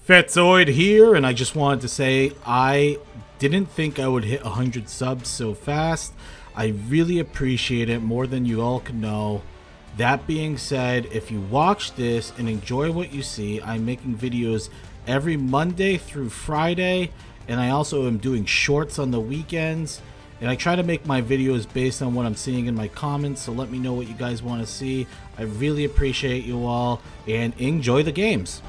Fetzoid here, and I just wanted to say I didn't think I would hit 100 subs so fast. I really appreciate it more than you all can know. That being said, if you watch this and enjoy what you see, I'm making videos every Monday through Friday, and I also am doing shorts on the weekends. And I try to make my videos based on what I'm seeing in my comments, so let me know what you guys want to see. I really appreciate you all, and enjoy the games.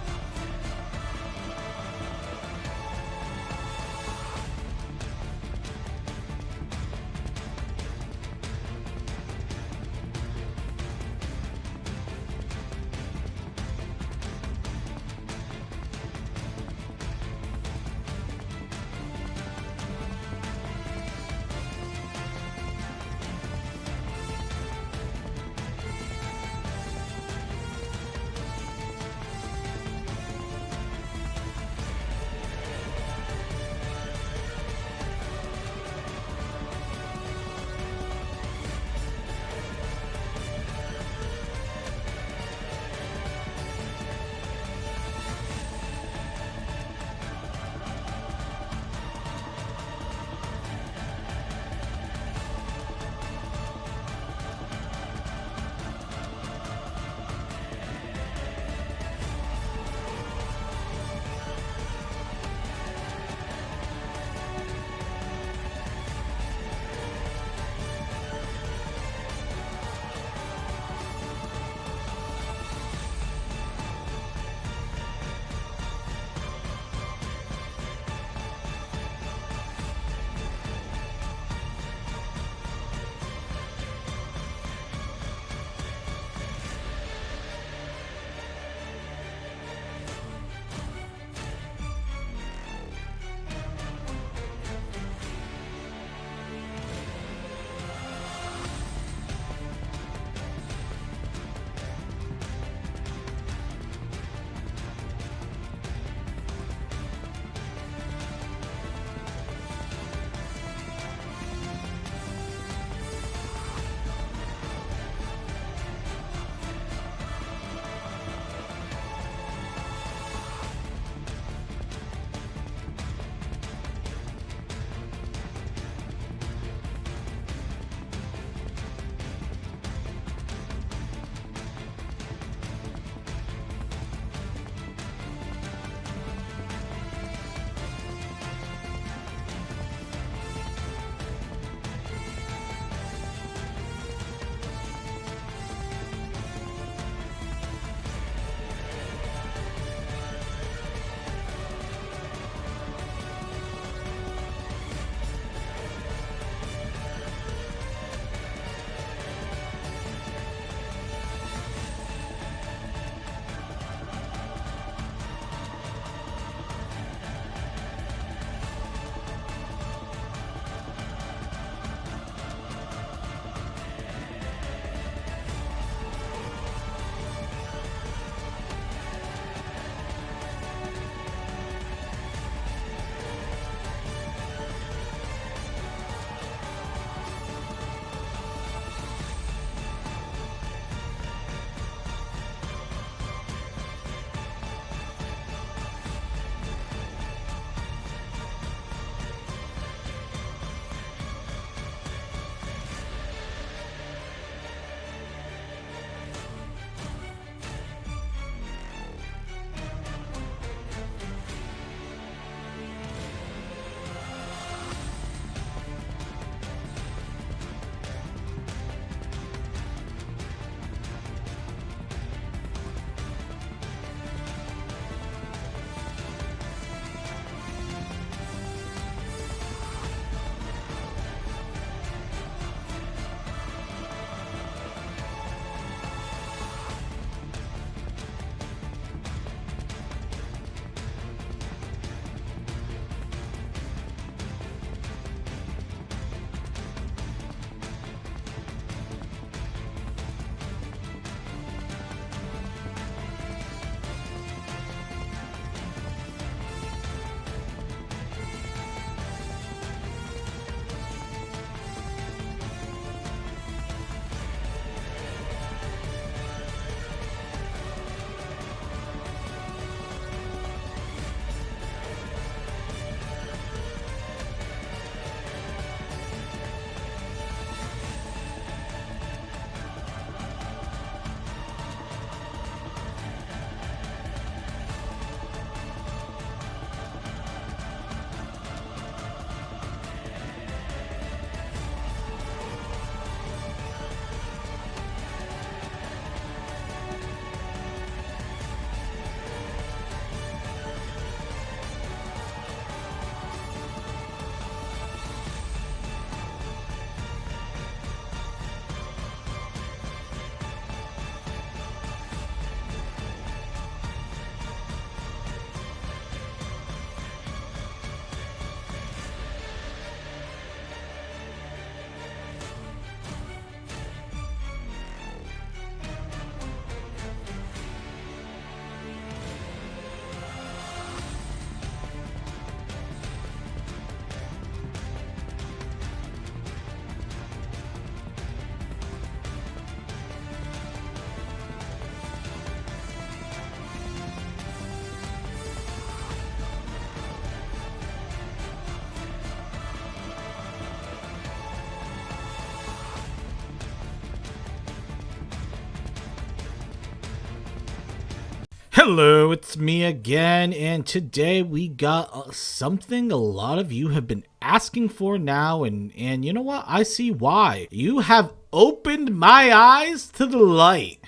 Hello, it's me again, and today we got something a lot of you have been asking for now, and you know what? I see why. You have opened my eyes to the light.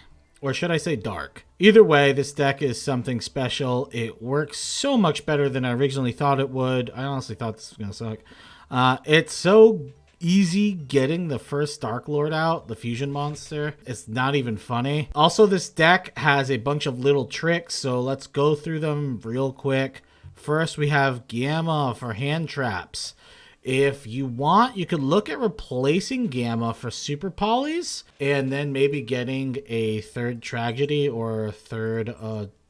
Or should I say dark? Either way, this deck is something special. It works so much better than I originally thought it would. I honestly thought this was going to suck. It's so easy getting the first Darklord out, the fusion monster. It's not even funny. Also, this deck has a bunch of little tricks, so let's go through them real quick. First, we have Gamma for hand traps. If you want, you could look at replacing Gamma for super polys and then maybe getting a third tragedy or a third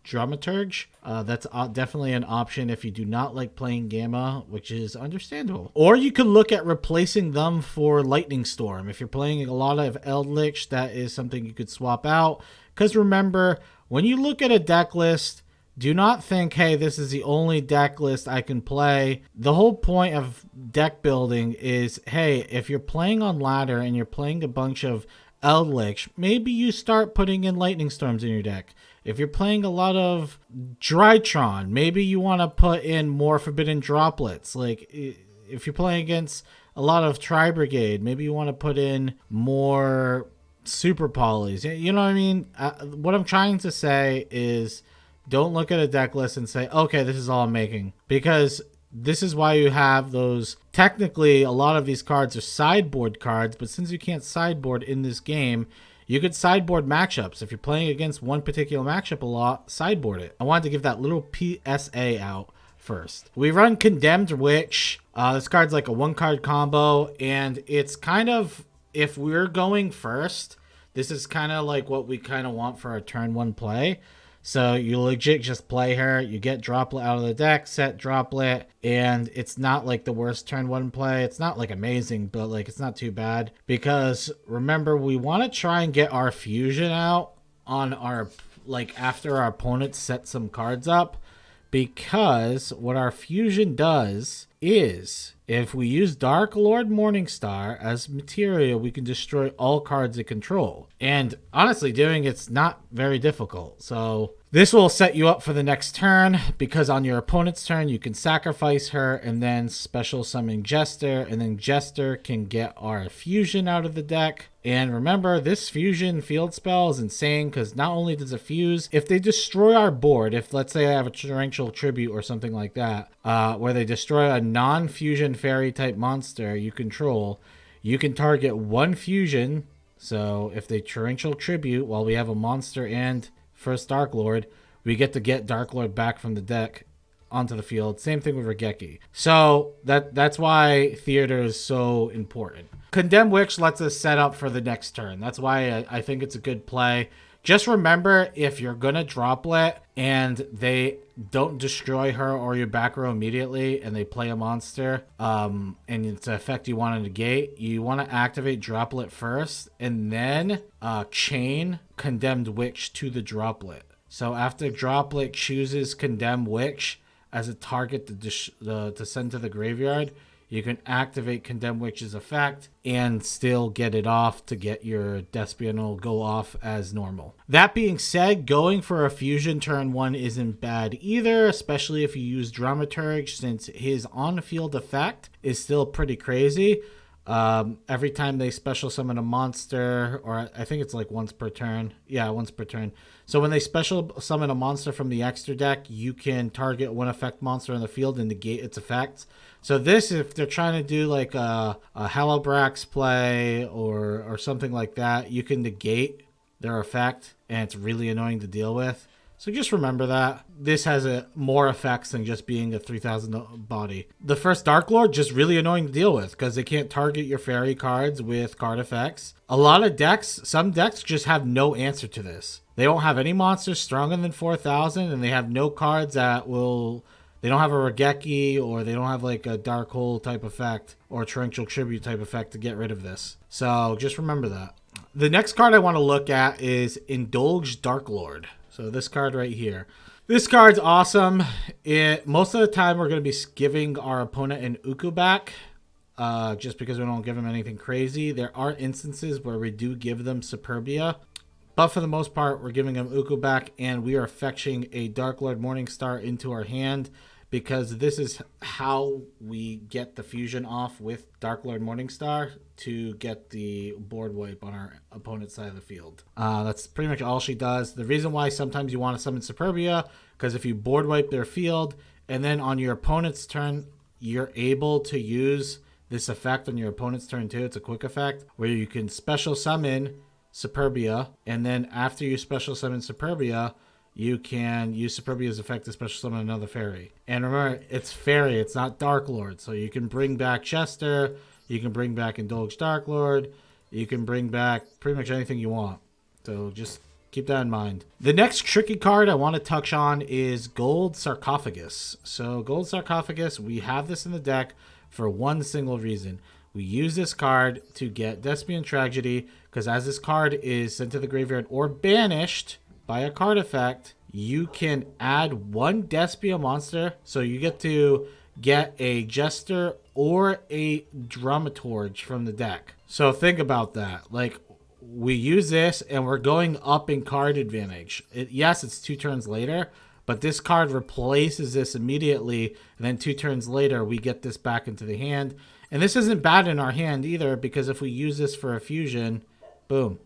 dramaturge. That's definitely an option if you do not like playing Gamma, which is understandable. Or you could look at replacing them for Lightning Storm. If you're playing a lot of Eldritch, that is something you could swap out. Because remember, when you look at a deck list, do not think, hey, this is the only deck list I can play. The whole point of deck building is, hey, if you're playing on ladder and you're playing a bunch of Eldritch, maybe you start putting in Lightning Storms in your deck. If you're playing a lot of Drytron, maybe you want to put in more Forbidden Droplets. Like, if you're playing against a lot of Tri-Brigade, maybe you want to put in more Super Polys. You know what I mean? What I'm trying to say is, don't look at a deck list and say, okay, this is all I'm making. Because this is why you have those. Technically, a lot of these cards are sideboard cards, but since you can't sideboard in this game, you could sideboard matchups. If you're playing against one particular matchup a lot, sideboard it. I wanted to give that little PSA out first. We run Condemned Witch. This card's like a one-card combo, and it's kind of, if we're going first, this is kind of like what we kind of want for our turn one play. So you legit just play her, you get Droplet out of the deck, set Droplet, and it's not like the worst turn one play. It's not like amazing, but like it's not too bad. Because remember, we want to try and get our fusion out on our, like after our opponent sets some cards up. Because what our fusion does is, if we use Darklord Morningstar as material, we can destroy all cards it control. And honestly, doing it's not very difficult. So this will set you up for the next turn, because on your opponent's turn, you can sacrifice her and then special summon Jester, and then Jester can get our fusion out of the deck. And remember, this fusion field spell is insane, because not only does it fuse, if they destroy our board, if let's say I have a Torrential Tribute or something like that, where they destroy a non-fusion fairy type monster you control, you can target one fusion. So if they Torrential Tribute while we have a monster and first Darklord, we get Darklord back from the deck onto the field. Same thing with Regeki. So that's why Theater is so important. Condemn Witch lets us set up for the next turn. That's why I think it's a good play. Just remember, if you're going to Droplet and they don't destroy her or your back row immediately and they play a monster and it's an effect you want to negate, you want to activate Droplet first and then chain Condemned Witch to the Droplet. So after Droplet chooses Condemn Witch as a target to send to the graveyard, you can activate Condemn Witch's effect and still get it off to get your Despia, and it'll go off as normal. That being said, going for a fusion turn one isn't bad either, especially if you use Dramaturge, since his on-field effect is still pretty crazy. Every time they special summon a monster, or I think it's like once per turn. Yeah, once per turn. So when they special summon a monster from the extra deck, you can target one effect monster on the field and negate its effects. So this, if they're trying to do like a Halabrax play or something like that, you can negate their effect, and it's really annoying to deal with. So just remember that. This has more effects than just being a 3000 body. The first Darklord, just really annoying to deal with because they can't target your fairy cards with card effects. A lot of decks, some decks just have no answer to this. They don't have any monsters stronger than 4000, and they have no cards that will... They don't have a Regeki, or they don't have like a Dark Hole type effect or a Torrential Tribute type effect to get rid of this. So just remember that. The next card I want to look at is Indulge Darklord. So this card right here. This card's awesome. Most of the time we're going to be giving our opponent an Uku back, just because we don't give them anything crazy. There are instances where we do give them Superbia, But for the most part, we're giving him Uku back, and we are fetching a Darklord Morningstar into our hand, because this is how we get the fusion off with Darklord Morningstar to get the board wipe on our opponent's side of the field. That's pretty much all she does. The reason why sometimes you want to summon Superbia, because if you board wipe their field, and then on your opponent's turn, you're able to use this effect on your opponent's turn too. It's a quick effect where you can special summon Superbia, and then after you special summon Superbia, you can use Superbia's effect to special summon another fairy. And remember, it's fairy, it's not Darklord. So you can bring back Chester, you can bring back Indulge Darklord, you can bring back pretty much anything you want. So just keep that in mind. The next tricky card I want to touch on is Gold Sarcophagus. So Gold Sarcophagus, we have this in the deck for one single reason. We use this card to get Despian Tragedy, because as this card is sent to the graveyard or banished by a card effect, you can add one Despia monster. So you get to get a Jester or a Dramaturge from the deck. So think about that. Like, we use this and we're going up in card advantage. Yes, it's 2 turns later, but this card replaces this immediately, and then 2 turns later, we get this back into the hand. And this isn't bad in our hand either, because if we use this for a fusion, boom.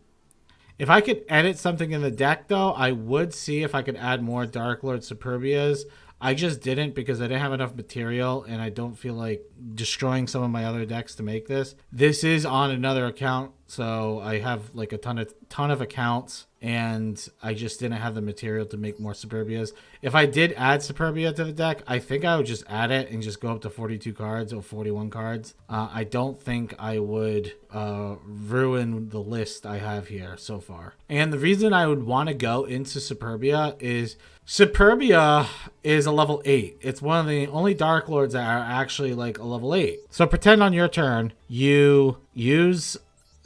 If I could edit something in the deck, though, I would see if I could add more Darklord Superbias. I just didn't, because I didn't have enough material, and I don't feel like destroying some of my other decks to make this. This is on another account, so I have like a ton of accounts, and I just didn't have the material to make more Superbias. If I did add Superbia to the deck, I think I would just add it and just go up to 42 cards or 41 cards. I don't think I would ruin the list I have here so far. And the reason I would want to go into Superbia is Superbia is a level 8. It's one of the only Darklords that are actually like a level 8. So pretend on your turn, you use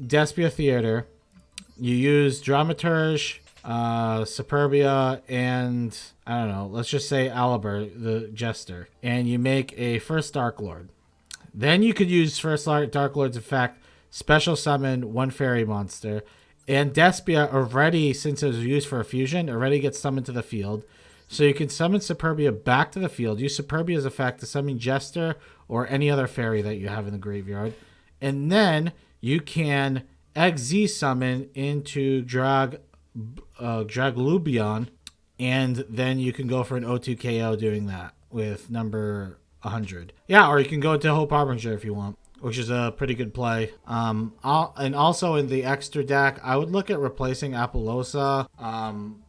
Despia Theater, you use Dramaturge, Superbia, and I don't know, let's just say Alibur, the Jester, and you make a first Darklord. Then you could use first Darklord's effect, special summon one fairy monster, and Despia already, since it was used for a fusion, already gets summoned to the field. So you can summon Superbia back to the field, use Superbia's effect to summon Jester or any other fairy that you have in the graveyard, and then you can XZ summon into Draglubion, and then you can go for an O2 KO doing that with number 100. Yeah, or you can go into Hope Harbinger if you want, which is a pretty good play. And also in the extra deck, I would look at replacing Apollosa.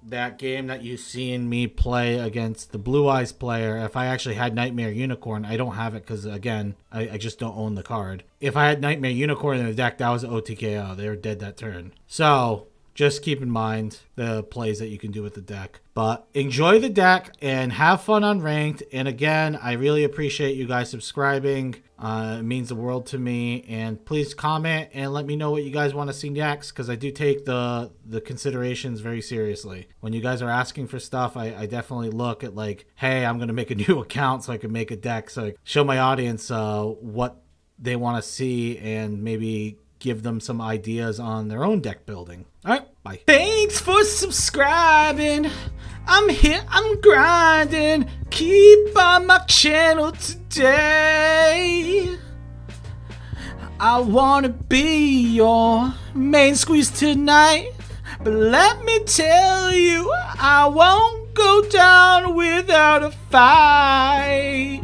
That game that you've seen me play against the Blue Eyes player, if I actually had Nightmare Unicorn, I don't have it because, again, I just don't own the card. If I had Nightmare Unicorn in the deck, that was OTKO. They were dead that turn. So just keep in mind the plays that you can do with the deck. But enjoy the deck and have fun on Ranked. And again, I really appreciate you guys subscribing. It means the world to me. And please comment and let me know what you guys want to see next, because I do take the considerations very seriously. When you guys are asking for stuff, I definitely look at like, hey, I'm going to make a new account so I can make a deck, so I show my audience what they want to see and maybe give them some ideas on their own deck building. All right, bye. Thanks for subscribing. I'm here, I'm grinding. Keep on my channel today. I wanna be your main squeeze tonight, but let me tell you, I won't go down without a fight.